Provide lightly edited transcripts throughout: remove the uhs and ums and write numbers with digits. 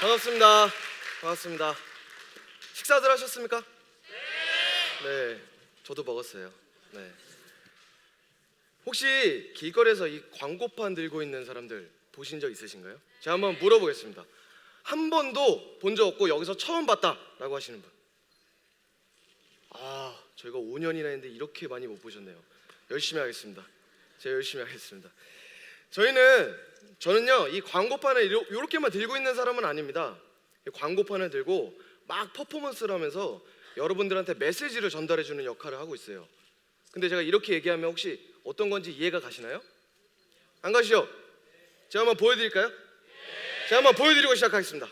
반갑습니다. 반갑습니다. 식사들 하셨습니까? 네, 저도 먹었어요. 네. 혹시 길거리에서 이 광고판 들고 있는 사람들 보신 적 있으신가요? 제가 한번 물어보겠습니다. 한 번도 본 적 없고 여기서 처음 봤다라고 하시는 분. 저희가 5년이나 했는데 이렇게 많이 못 보셨네요. 열심히 하겠습니다. 제가 열심히 하겠습니다. 저는요 이 광고판을 이렇게만 들고 있는 사람은 아닙니다. 이 광고판을 들고 막 퍼포먼스를 하면서 여러분들한테 메시지를 전달해주는 역할을 하고 있어요. 근데 제가 이렇게 얘기하면 혹시 어떤 건지 이해가 가시나요? 안 가시죠? 제가 한번 보여드릴까요? 제가 한번 보여드리고 시작하겠습니다.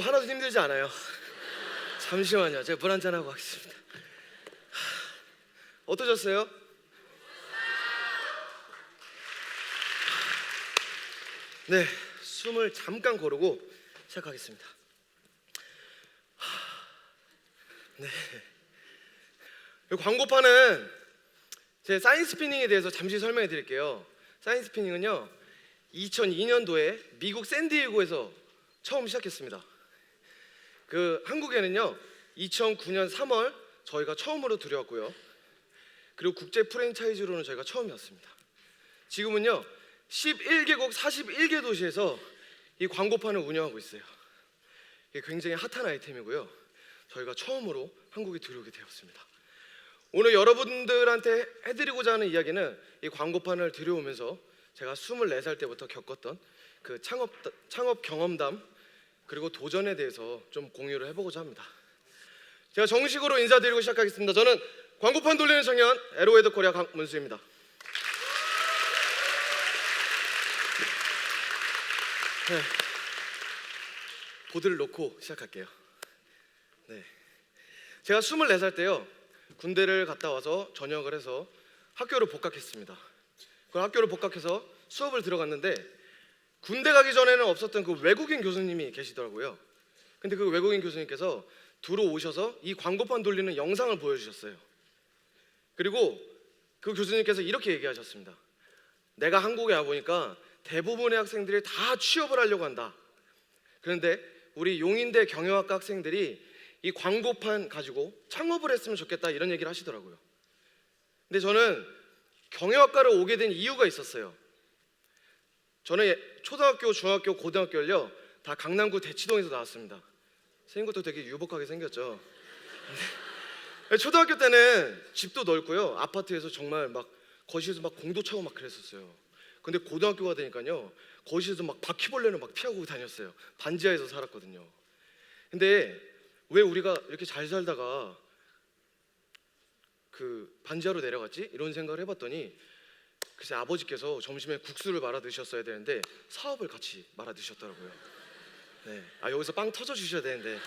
하나도 힘들지 않아요. 잠시만요. 제가 물 한잔 하고 가겠습니다. 어떠셨어요? 네, 숨을 잠깐 고르고 시작하겠습니다. 네, 이 광고판은 제 사인스피닝에 대해서 잠시 설명해 드릴게요. 사인스피닝은요 2002년도에 미국 샌디에이고에서 처음 시작했습니다. 한국에는요 2009년 3월 저희가 처음으로 들여왔고요. 그리고 국제 프랜차이즈로는 저희가 처음이었습니다. 지금은요 11개국 41개 도시에서 이 광고판을 운영하고 있어요. 이게 굉장히 핫한 아이템이고요. 저희가 처음으로 한국에 들어오게 되었습니다. 오늘 여러분들한테 해드리고자 하는 이야기는 이 광고판을 들여오면서 제가 24살 때부터 겪었던 그 창업 경험담 그리고 도전에 대해서 좀 공유를 해보고자 합니다. 제가 정식으로 인사드리고 시작하겠습니다. 저는 광고판 돌리는 청년 에로웨드 코리아 강문수입니다. 네. 보드를 놓고 시작할게요. 네. 제가 24살 때요 군대를 갔다 와서 전역을 해서 학교를 복학했습니다. 그 학교를 복학해서 수업을 들어갔는데 군대 가기 전에는 없었던 그 외국인 교수님이 계시더라고요. 근데 그 외국인 교수님께서 들어오셔서 이 광고판 돌리는 영상을 보여주셨어요. 그리고 그 교수님께서 이렇게 얘기하셨습니다. 내가 한국에 와보니까 대부분의 학생들이 다 취업을 하려고 한다. 그런데 우리 용인대 경영학과 학생들이 이 광고판 가지고 창업을 했으면 좋겠다 이런 얘기를 하시더라고요. 근데 저는 경영학과를 오게 된 이유가 있었어요. 저는 초등학교, 중학교, 고등학교를요 다 강남구 대치동에서 나왔습니다. 생긴 것도 되게 유복하게 생겼죠. 초등학교 때는 집도 넓고요 아파트에서 정말 막 거실에서 막 공도 차고 막 그랬었어요. 근데 고등학교가 되니까요 거실에서 막 바퀴벌레를 막 피하고 다녔어요. 반지하에서 살았거든요. 근데 왜 우리가 이렇게 잘 살다가 그 반지하로 내려갔지? 이런 생각을 해봤더니 글쎄 아버지께서 점심에 국수를 말아 드셨어야 되는데 사업을 같이 말아 드셨더라고요. 네. 여기서 빵 터져 주셔야 되는데.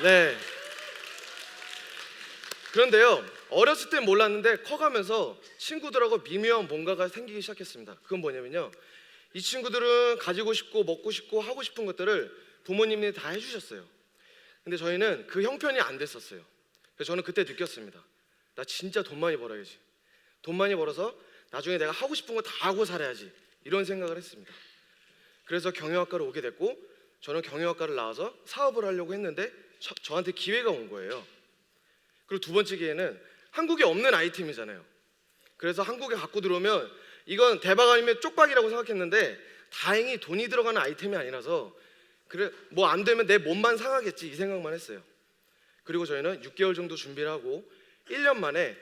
네. 그런데요 어렸을 땐 몰랐는데 커가면서 친구들하고 미묘한 뭔가가 생기기 시작했습니다. 그건 뭐냐면요 이 친구들은 가지고 싶고 먹고 싶고 하고 싶은 것들을 부모님이 다 해주셨어요. 근데 저희는 그 형편이 안 됐었어요. 그래서 저는 그때 느꼈습니다. 나 진짜 돈 많이 벌어야지. 돈 많이 벌어서 나중에 내가 하고 싶은 거 다 하고 살아야지 이런 생각을 했습니다. 그래서 경영학과를 오게 됐고 저는 경영학과를 나와서 사업을 하려고 했는데 저한테 기회가 온 거예요. 그리고 두 번째 기회는 한국에 없는 아이템이잖아요. 그래서 한국에 갖고 들어오면 이건 대박 아니면 쪽박이라고 생각했는데 다행히 돈이 들어가는 아이템이 아니라서 그래 뭐 안 되면 내 몸만 상하겠지 이 생각만 했어요. 그리고 저희는 6개월 정도 준비를 하고 1년 만에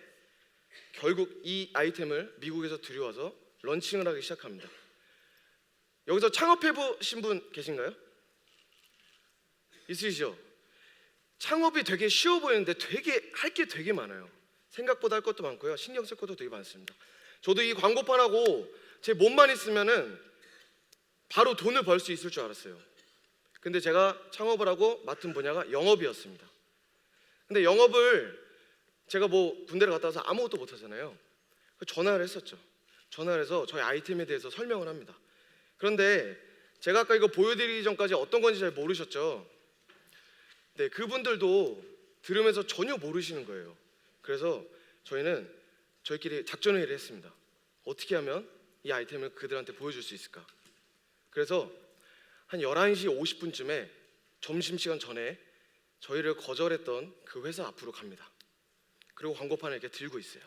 결국 이 아이템을 미국에서 들여와서 런칭을 하기 시작합니다. 여기서 창업해 보신 분 계신가요? 있으시죠? 창업이 되게 쉬워 보이는데 되게 할 게 되게 많아요. 생각보다 할 것도 많고요. 신경 쓸 것도 되게 많습니다. 저도 이 광고판하고 제 몸만 있으면은 바로 돈을 벌 수 있을 줄 알았어요. 근데 제가 창업을 하고 맡은 분야가 영업이었습니다. 근데 영업을 제가 뭐 군대를 갔다 와서 아무것도 못 하잖아요. 전화를 했었죠. 전화를 해서 저희 아이템에 대해서 설명을 합니다. 그런데 제가 아까 이거 보여드리기 전까지 어떤 건지 잘 모르셨죠? 네, 그분들도 들으면서 전혀 모르시는 거예요. 그래서 저희는 저희끼리 작전 회의를 했습니다. 어떻게 하면 이 아이템을 그들한테 보여줄 수 있을까? 그래서 한 11시 50분쯤에 점심시간 전에 저희를 거절했던 그 회사 앞으로 갑니다. 그리고 광고판을 이렇게 들고 있어요.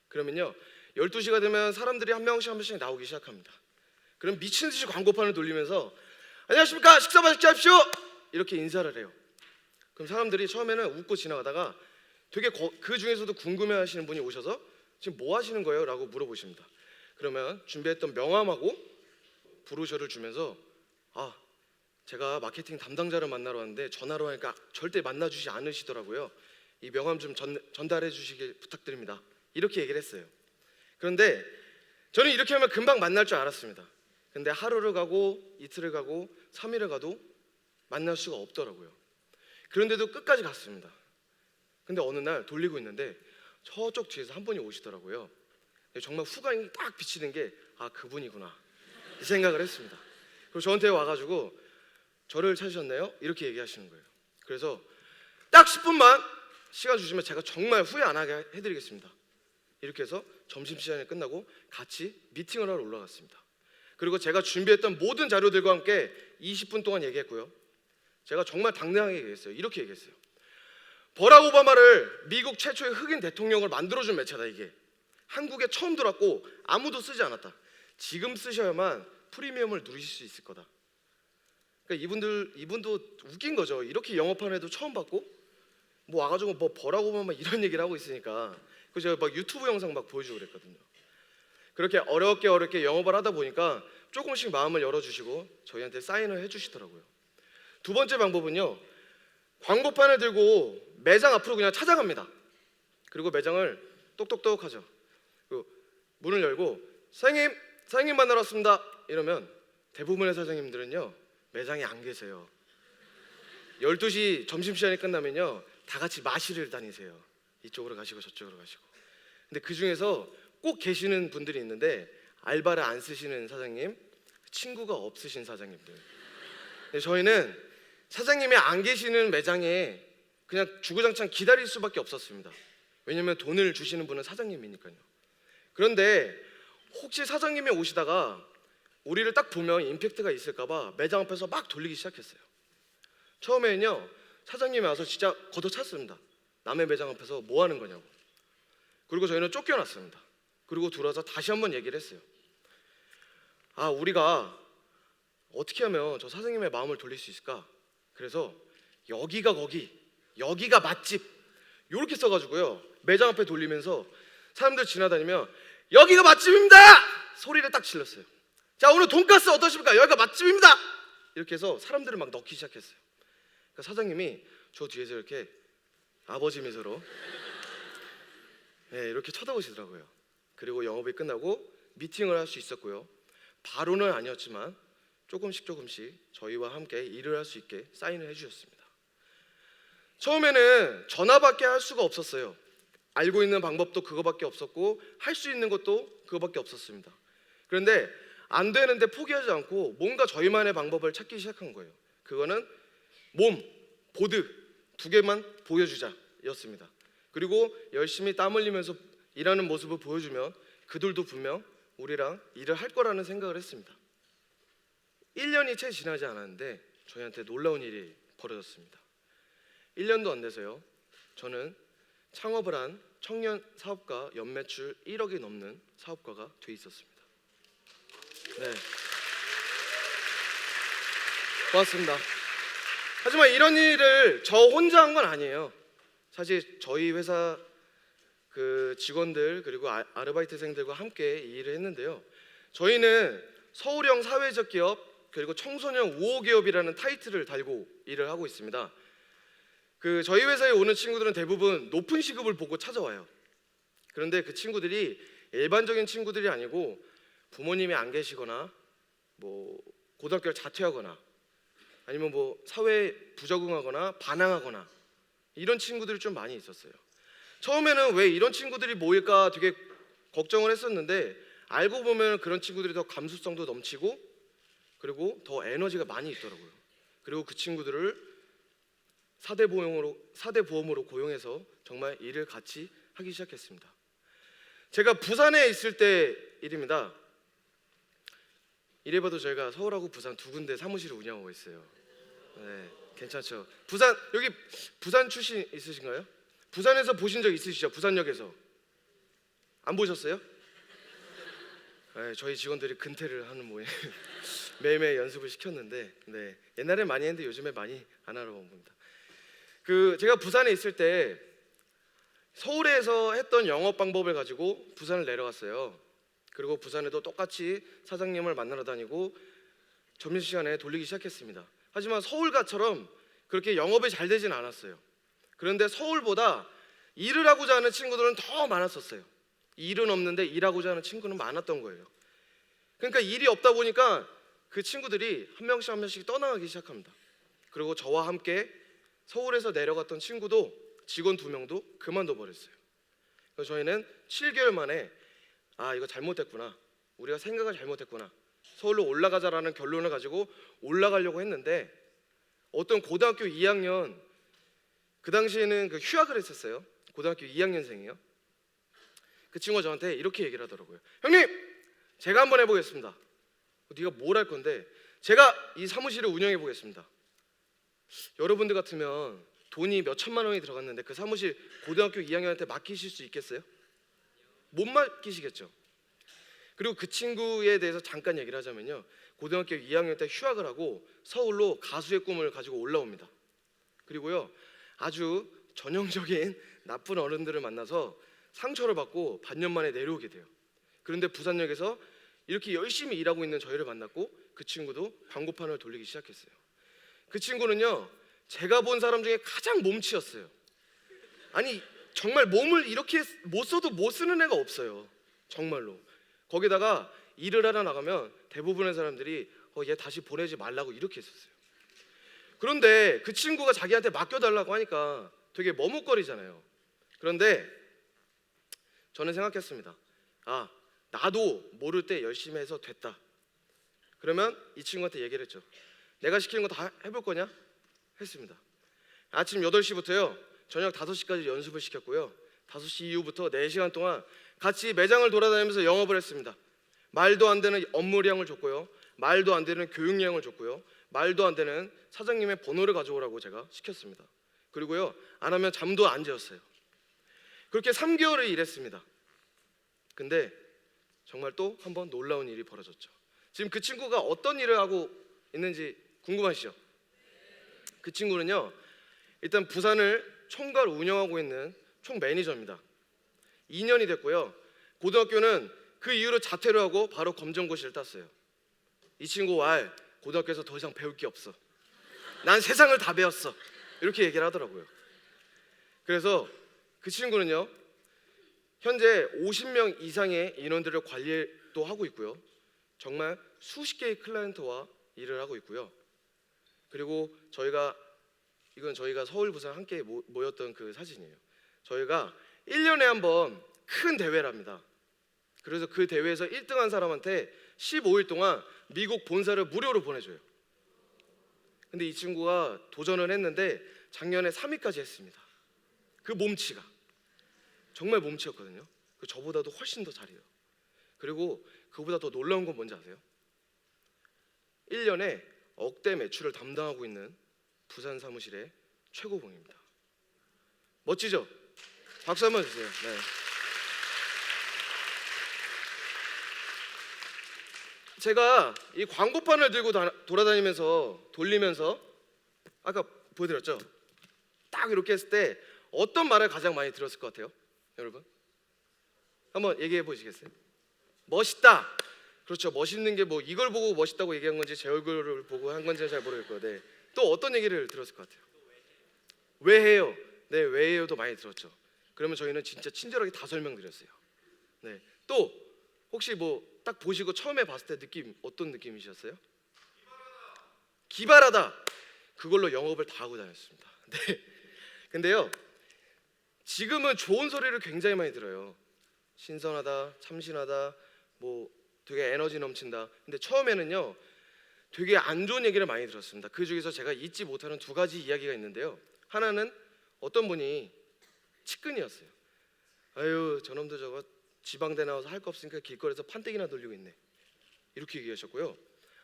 그러면요 12시가 되면 사람들이 한 명씩 한 명씩 나오기 시작합니다. 그럼 미친 듯이 광고판을 돌리면서 안녕하십니까, 식사 맛있게 하십시오, 이렇게 인사를 해요. 그럼 사람들이 처음에는 웃고 지나가다가 되게 그 중에서도 궁금해하시는 분이 오셔서 지금 뭐 하시는 거예요? 라고 물어보십니다. 그러면 준비했던 명함하고 브로셔를 주면서 제가 마케팅 담당자를 만나러 왔는데 전화로 하니까 절대 만나주지 않으시더라고요. 이 명함 좀 전달해 주시길 부탁드립니다. 이렇게 얘기를 했어요. 그런데 저는 이렇게 하면 금방 만날 줄 알았습니다. 근데 하루를 가고 이틀을 가고 3일을 가도 만날 수가 없더라고요. 그런데도 끝까지 갔습니다. 근데 어느 날 돌리고 있는데 저쪽 뒤에서 한 분이 오시더라고요. 정말 후광이 딱 비치는 게 그분이구나 이 생각을 했습니다. 그리고 저한테 와가지고 저를 찾으셨나요? 이렇게 얘기하시는 거예요. 그래서 딱 10분만 시간 주시면 제가 정말 후회 안 하게 해드리겠습니다. 이렇게 해서 점심시간이 끝나고 같이 미팅을 하러 올라갔습니다. 그리고 제가 준비했던 모든 자료들과 함께 20분 동안 얘기했고요. 제가 정말 당당하게 얘기했어요. 이렇게 얘기했어요. 버락 오바마를 미국 최초의 흑인 대통령을 만들어준 매체다. 이게 한국에 처음 들어왔고 아무도 쓰지 않았다. 지금 쓰셔야만 프리미엄을 누리실 수 있을 거다. 그러니까 이분도 웃긴 거죠. 이렇게 영업하는 애도 처음 봤고 뭐 와가지고 뭐 버락 오바마 이런 얘기를 하고 있으니까. 그래서 제가 막 유튜브 영상 막 보여주고 그랬거든요. 그렇게 어렵게 영업을 하다 보니까 조금씩 마음을 열어주시고 저희한테 사인을 해주시더라고요. 두 번째 방법은요, 광고판을 들고 매장 앞으로 그냥 찾아갑니다. 그리고 매장을 똑똑똑 하죠. 문을 열고 사장님 만나러 왔습니다 이러면 대부분의 사장님들은요 매장에 안 계세요. 12시 점심시간이 끝나면요 다 같이 마실을 다니세요. 이쪽으로 가시고 저쪽으로 가시고. 근데 그 중에서 꼭 계시는 분들이 있는데 알바를 안 쓰시는 사장님, 친구가 없으신 사장님들. 근데 저희는 사장님이 안 계시는 매장에 그냥 주구장창 기다릴 수밖에 없었습니다. 왜냐면 돈을 주시는 분은 사장님이니까요. 그런데 혹시 사장님이 오시다가 우리를 딱 보면 임팩트가 있을까봐 매장 앞에서 막 돌리기 시작했어요. 처음에는요 사장님이 와서 진짜 걷어찼습니다. 남의 매장 앞에서 뭐 하는 거냐고. 그리고 저희는 쫓겨났습니다. 그리고 들어와서 다시 한번 얘기를 했어요. 우리가 어떻게 하면 저 사장님의 마음을 돌릴 수 있을까? 그래서 여기가 거기, 여기가 맛집 이렇게 써가지고요 매장 앞에 돌리면서 사람들 지나다니면 여기가 맛집입니다! 소리를 딱 질렀어요. 자, 오늘 돈가스 어떠십니까? 여기가 맛집입니다! 이렇게 해서 사람들을 막 넣기 시작했어요. 그러니까 사장님이 저 뒤에서 이렇게 아버지 미소로 이렇게 쳐다보시더라고요. 그리고 영업이 끝나고 미팅을 할 수 있었고요. 바로는 아니었지만 조금씩 저희와 함께 일을 할 수 있게 사인을 해주셨습니다. 처음에는 전화밖에 할 수가 없었어요. 알고 있는 방법도 그거밖에 없었고 할 수 있는 것도 그거밖에 없었습니다. 그런데 안 되는데 포기하지 않고 뭔가 저희만의 방법을 찾기 시작한 거예요. 그거는 보드 2개만 보여주자였습니다. 그리고 열심히 땀 흘리면서 일하는 모습을 보여주면 그들도 분명 우리랑 일을 할 거라는 생각을 했습니다. 1년이 채 지나지 않았는데 저희한테 놀라운 일이 벌어졌습니다. 1년도 안 돼서요 저는 창업을 한 청년 사업가 연매출 1억이 넘는 사업가가 돼 있었습니다. 네, 고맙습니다. 하지만 이런 일을 저 혼자 한 건 아니에요. 사실 저희 회사 그 직원들 그리고 아르바이트생들과 함께 이 일을 했는데요. 저희는 서울형 사회적 기업 그리고 청소년 5호 기업이라는 타이틀을 달고 일을 하고 있습니다. 그 저희 회사에 오는 친구들은 대부분 높은 시급을 보고 찾아와요. 그런데 그 친구들이 일반적인 친구들이 아니고 부모님이 안 계시거나 뭐 고등학교를 자퇴하거나 아니면 뭐 사회에 부적응하거나 반항하거나 이런 친구들이 좀 많이 있었어요. 처음에는 왜 이런 친구들이 모일까 되게 걱정을 했었는데 알고 보면 그런 친구들이 더 감수성도 넘치고 그리고 더 에너지가 많이 있더라고요. 그리고 그 친구들을 4대 보험으로 고용해서 정말 일을 같이 하기 시작했습니다. 제가 부산에 있을 때 일입니다. 이래봐도 저희가 서울하고 부산 두 군데 사무실을 운영하고 있어요. 네, 괜찮죠? 부산 여기 부산 출신 있으신가요? 부산에서 보신 적 있으시죠? 부산역에서 안 보셨어요? 네, 저희 직원들이 근태를 하는 모양 매일매일 연습을 시켰는데 네, 옛날에 많이 했는데 요즘에 많이 안 하러 옵니다. 그 제가 부산에 있을 때 서울에서 했던 영업 방법을 가지고 부산을 내려갔어요. 그리고 부산에도 똑같이 사장님을 만나러 다니고 점심시간에 돌리기 시작했습니다. 하지만 서울가처럼 그렇게 영업이 잘 되진 않았어요. 그런데 서울보다 일을 하고자 하는 친구들은 더 많았었어요. 일은 없는데 일하고자 하는 친구는 많았던 거예요. 그러니까 일이 없다 보니까 그 친구들이 한 명씩 한 명씩 떠나가기 시작합니다. 그리고 저와 함께 서울에서 내려갔던 친구도 직원 2명도 그만둬 버렸어요. 그래서 저희는 7개월 만에 이거 잘못했구나, 우리가 생각을 잘못했구나, 서울로 올라가자라는 결론을 가지고 올라가려고 했는데 어떤 고등학교 2학년 그 당시에는 그 휴학을 했었어요. 고등학교 2학년생이에요. 그 친구가 저한테 이렇게 얘기를 하더라고요. 형님, 제가 한번 해보겠습니다. 네가 뭘 할 건데? 제가 이 사무실을 운영해 보겠습니다. 여러분들 같으면 돈이 몇 천만 원이 들어갔는데 그 사무실 고등학교 2학년한테 맡기실 수 있겠어요? 못 맡기시겠죠. 그리고 그 친구에 대해서 잠깐 얘기를 하자면요, 고등학교 2학년 때 휴학을 하고 서울로 가수의 꿈을 가지고 올라옵니다. 그리고요, 아주 전형적인 나쁜 어른들을 만나서 상처를 받고 반년 만에 내려오게 돼요. 그런데 부산역에서 이렇게 열심히 일하고 있는 저희를 만났고 그 친구도 광고판을 돌리기 시작했어요. 그 친구는요, 제가 본 사람 중에 가장 몸치였어요. 아니 정말 몸을 이렇게 못 써도 못 쓰는 애가 없어요. 정말로. 거기다가 일을 하러 나가면 대부분의 사람들이 얘 다시 보내지 말라고 이렇게 했었어요. 그런데 그 친구가 자기한테 맡겨달라고 하니까 되게 머뭇거리잖아요. 그런데 저는 생각했습니다. 나도 모를 때 열심히 해서 됐다. 그러면 이 친구한테 얘기를 했죠. 내가 시키는 거 다 해볼 거냐? 했습니다. 아침 8시부터요 저녁 5시까지 연습을 시켰고요, 5시 이후부터 4시간 동안 같이 매장을 돌아다니면서 영업을 했습니다. 말도 안 되는 업무량을 줬고요, 말도 안 되는 교육량을 줬고요, 말도 안 되는 사장님의 번호를 가져오라고 제가 시켰습니다. 그리고요, 안 하면 잠도 안 재웠어요. 그렇게 3개월을 일했습니다. 근데 정말 또 한 번 놀라운 일이 벌어졌죠. 지금 그 친구가 어떤 일을 하고 있는지 궁금하시죠? 그 친구는요, 일단 부산을 총괄 운영하고 있는 총 매니저입니다. 2년이 됐고요, 고등학교는 그 이후로 자퇴를 하고 바로 검정고시를 땄어요. 이 친구 고등학교에서 더 이상 배울 게 없어, 난 세상을 다 배웠어, 이렇게 얘기를 하더라고요. 그래서 그 친구는요 현재 50명 이상의 인원들을 관리도 하고 있고요, 정말 수십 개의 클라이언트와 일을 하고 있고요. 그리고 이건 저희가 서울 부산 함께 모였던 그 사진이에요. 저희가 1년에 한 번 큰 대회를 합니다. 그래서 그 대회에서 1등한 사람한테 15일 동안 미국 본사를 무료로 보내줘요. 근데 이 친구가 도전을 했는데 작년에 3위까지 했습니다. 그 몸치가 정말 몸치였거든요. 저보다도 훨씬 더 잘해요. 그리고 그보다 더 놀라운 건 뭔지 아세요? 1년에 억대 매출을 담당하고 있는 부산 사무실의 최고봉입니다. 멋지죠? 박수 한번 주세요. 네. 제가 이 광고판을 들고 돌리면서 아까 보여드렸죠? 딱 이렇게 했을 때 어떤 말을 가장 많이 들었을 것 같아요? 여러분? 한번 얘기해 보시겠어요? 멋있다. 그렇죠. 멋있는 게 뭐 이걸 보고 멋있다고 얘기한 건지 제 얼굴을 보고 한 건지는 잘 모르겠고, 네. 또 어떤 얘기를 들었을 것 같아요? 왜 해요? 네, 왜 해요도 많이 들었죠. 그러면 저희는 진짜 친절하게 다 설명드렸어요. 네. 또 혹시 뭐 딱 보시고 처음에 봤을 때 느낌 어떤 느낌이셨어요? 기발하다. 그걸로 영업을 다 하고 다녔습니다. 네. 근데요, 지금은 좋은 소리를 굉장히 많이 들어요. 신선하다, 참신하다, 뭐 되게 에너지 넘친다. 근데 처음에는요, 되게 안 좋은 얘기를 많이 들었습니다. 그 중에서 제가 잊지 못하는 두 가지 이야기가 있는데요. 하나는 어떤 분이 측근이었어요. 아유, 저놈도 저거 지방대 나와서 할 거 없으니까 길거리에서 판때기나 돌리고 있네, 이렇게 얘기하셨고요.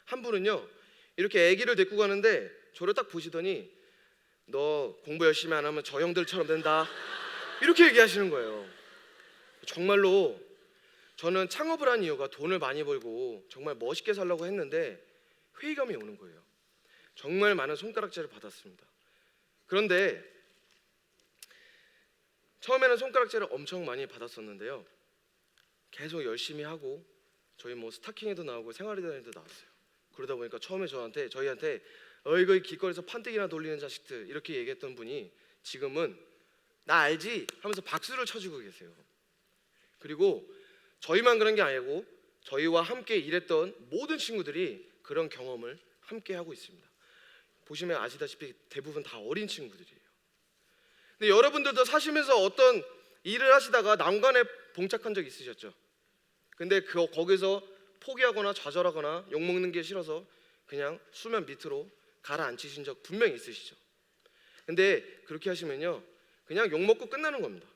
한 분은요, 이렇게 아기를 데리고 가는데 저를 딱 보시더니 너 공부 열심히 안 하면 저 형들처럼 된다, 이렇게 얘기하시는 거예요. 정말로 저는 창업을 한 이유가 돈을 많이 벌고 정말 멋있게 살려고 했는데 회의감이 오는 거예요. 정말 많은 손가락질을 받았습니다. 그런데 처음에는 손가락질을 엄청 많이 받았었는데요, 계속 열심히 하고 저희 뭐 스타킹에도 나오고 생활의단에도 나왔어요. 그러다 보니까 처음에 저희한테 이거 길거리에서 판때기나 돌리는 자식들, 이렇게 얘기했던 분이 지금은 나 알지? 하면서 박수를 쳐주고 계세요. 그리고 저희만 그런 게 아니고 저희와 함께 일했던 모든 친구들이 그런 경험을 함께 하고 있습니다. 보시면 아시다시피 대부분 다 어린 친구들이에요. 근데 여러분들도 사시면서 어떤 일을 하시다가 난관에 봉착한 적 있으셨죠? 근데 거기서 포기하거나 좌절하거나 욕먹는 게 싫어서 그냥 수면 밑으로 가라앉히신 적 분명히 있으시죠? 근데 그렇게 하시면요, 그냥 욕먹고 끝나는 겁니다.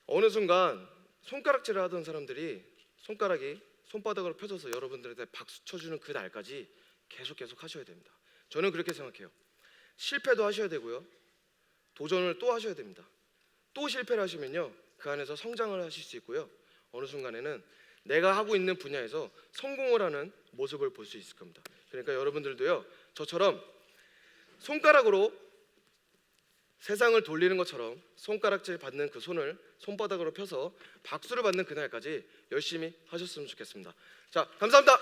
어느 순간 손가락질을 하던 사람들이 손가락이 손바닥으로 펴져서 여러분들한테 박수 쳐주는 그 날까지 계속 하셔야 됩니다. 저는 그렇게 생각해요. 실패도 하셔야 되고요, 도전을 또 하셔야 됩니다. 또 실패를 하시면요, 그 안에서 성장을 하실 수 있고요, 어느 순간에는 내가 하고 있는 분야에서 성공을 하는 모습을 볼 수 있을 겁니다. 그러니까 여러분들도요, 저처럼 손가락으로 세상을 돌리는 것처럼 손가락질 받는 그 손을 손바닥으로 펴서 박수를 받는 그날까지 열심히 하셨으면 좋겠습니다. 자, 감사합니다.